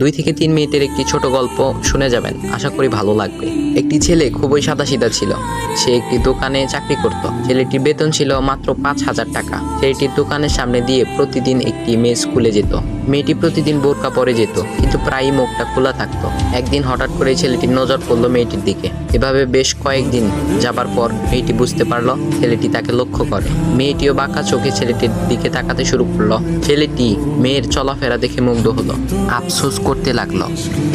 2 থেকে 3 মিনিটের একটি ছোট গল্প শুনে যাবেন, আশা করি ভালো লাগবে। একটি ছেলে খুবই সাদাসিধা ছিল। সে একটি দোকানে চাকরি করত। ছেলেটির বেতন ছিল মাত্র 5,000 টাকা। ছেলেটির দোকানের সামনে দিয়ে প্রতিদিন একটি মেয়ে স্কুলে যেত। মেয়েটি প্রতিদিন বোরকা পরে যেত, কিন্তু প্রায়ই মুখটা খোলা থাকতো। একদিন হঠাৎ করে ছেলেটির নজর পড়লো মেয়েটির দিকে। এভাবে বেশ কয়েকদিন যাবার পর মেয়েটি বুঝতে পারলো ছেলেটি তাকে লক্ষ্য করে। মেয়েটিও বাঁকা চোখে ছেলেটির দিকে তাকাতে শুরু করলো। ছেলেটি মেয়ের চলাফেরা দেখে মুগ্ধ হলো। আফসোস করতে লাগলো,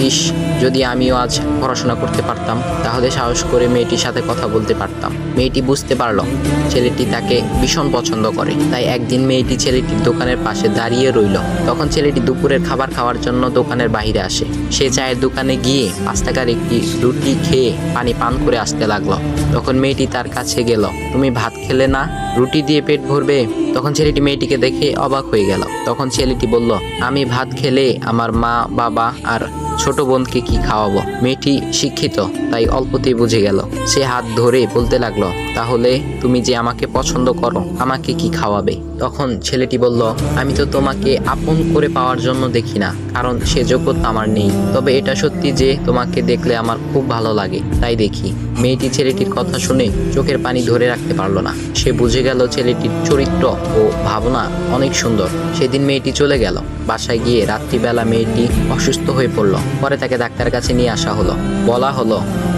ইস, যদি আমিও আজ পড়াশোনা করতে পারতাম, তাহলে সাহস করে মেয়েটির সাথে কথা বলতে পারতাম। মেয়েটি বুঝতে পারলো ছেলেটি তাকে ভীষণ পছন্দ করে। তাই একদিন মেয়েটি ছেলেটির দোকানের পাশে দাঁড়িয়ে রইল। তখন ছেলেটি দুপুরের খাবার খাওয়ার জন্য দোকানের বাইরে আসে। সে চায়ের দোকানে গিয়ে 5 টাকার একটি রুটি খেয়ে পানি পান করে আসতে লাগলো। তখন মেয়েটি তার কাছে গেল। তুমি ভাত খেলে না, রুটি দিয়ে পেট ভরবে? তখন ছেলেটি মেয়েটিকে দেখে অবাক হয়ে গেল। তখন ছেলেটি বলল, আমি ভাত খেলে আমার মা, বাবা আর ছোট বোনকে কি খাওয়াবো? মেয়েটি শিক্ষিত, তাই অল্পতেই বুঝে গেল। সে হাত ধরে বলতে লাগলো, তাহলে তুমি যে আমাকে পছন্দ করো, আমাকে কি খাওয়াবে? তখন ছেলেটি বলল, আমি তো তোমাকে আপন করে পাওয়ার জন্য দেখি না, কারণ সে যোগ্যতা আমার নেই। তবে এটা সত্যি যে তোমাকে দেখলে আমার খুব ভালো লাগে, তাই দেখি। মেয়েটি ছেলেটির কথা শুনে চোখের পানি ধরে রাখতে পারলো না। সে বুঝে গেল ছেলেটির চরিত্র ও ভাবনা অনেক সুন্দর। সেদিন মেয়েটি চলে গেল। বাসায় গিয়ে রাত্রিবেলা মেয়েটি অসুস্থ হয়ে পড়ল। পরে তাকে ডাক্তারের কাছে নিয়ে আসা হলো। বলা হলো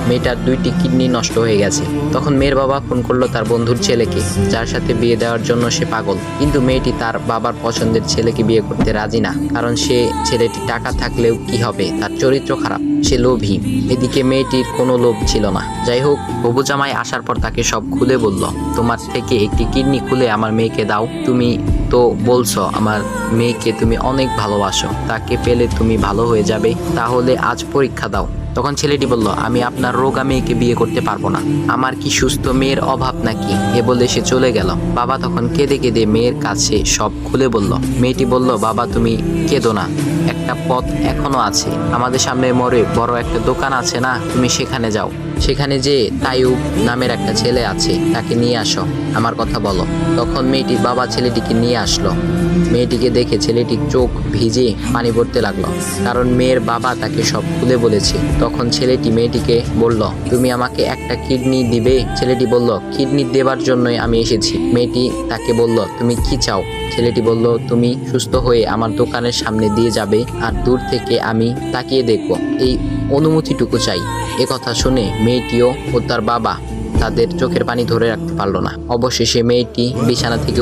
মেয়েটার 2টি কিডনি নষ্ট হয়ে গেছে। তখন মেয়ের বাবা ফোন করলো তার বন্ধুর ছেলেকে, যার সাথে বিয়ে দেওয়ার জন্য সে পাগল। কিন্তু মেয়েটি তার বাবার পছন্দের ছেলেকে বিয়ে করতে রাজি না, কারণ সে ছেলেটি টাকা থাকলেও কি হবে, তার চরিত্র খারাপ, সে লোভী। এদিকে মেয়েটির কোনো লোভ ছিল না। যাই হোক, হবু জামাই আসার পর তাকে সব খুলে বলল, তোমার থেকে একটি কিডনি খুলে আমার মেয়েকে দাও। তুমি তো বলছো আমার মেয়েকে তুমি অনেক ভালোবাসো, তাকে পেলে তুমি ভালো হয়ে যাবে, তাহলে আজ পরীক্ষা দাও। তখন ছেলেটি বলল, আমি আপনার রোগা মেয়েকে বিয়ে করতে পারবো না, আমার কি সুস্থ মেয়ের অভাব নাকি? এ বলে সে চলে গেল। বাবা তখন কেঁদে কেঁদে মেয়ের কাছে সব খুলে বলল। মেয়েটি বলল, বাবা তুমি কেঁদো না, একটা পথ এখনো আছে, আমাদের সামনে মোড়ে বড় একটা দোকান আছে না, তুমি সেখানে যাও। সেখানে যে তাইয়ুব নামের একটা ছেলে আছে, তাকে নিয়ে আসো, আমার কথা বলো। তখন মেয়েটির বাবা ছেলেটিকে নিয়ে আসলো। মেয়েটিকে দেখে ছেলেটির চোখ ভিজে পানি পড়তে লাগলো, কারণ মেয়ের বাবা তাকে সব খুলে বলেছে। তখন ছেলেটি মেয়েটিকে বলল, তুমি আমাকে একটা কিডনি দিবে? ছেলেটি বলল, কিডনি দেবার জন্যই আমি এসেছি। মেয়েটি তাকে বলল, তুমি কি চাও? ছেলেটি বলল, তুমি সুস্থ হয়ে আমার দোকানের সামনে দিয়ে যাবে, আর দূর থেকে আমি তাকিয়ে দেখব, এই অনুমতিটুকু চাই। এ কথা শুনে মেয়েটিও ও তার বাবা তাদের চোখের পানি ধরে রাখতে পারলো না। অবশেষে মেয়েটি বিছানা থেকে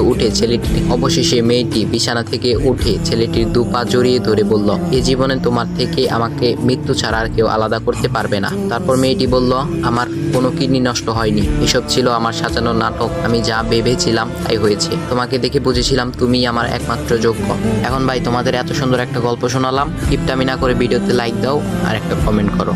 উঠে ছেলেটির 2 পা জড়িয়ে ধরে বলল, এ জীবনে তোমার থেকে আমাকে মৃত্যু ছাড়া আর কেউ আলাদা করতে পারবে না। তারপর মেয়েটি বলল, আমার কোনো কিডনি নষ্ট হয়নি, এসব ছিল আমার সাজানো নাটক, আমি যা ভেবেছিলাম তাই হয়েছে। তোমাকে দেখে বুঝেছিলাম তুমি আমার একমাত্র যোগ্য। এখন ভাই, তোমাদের এত সুন্দর একটা গল্প শোনালাম, কিপটামি না করে ভিডিওতে লাইক দাও আর একটা কমেন্ট করো।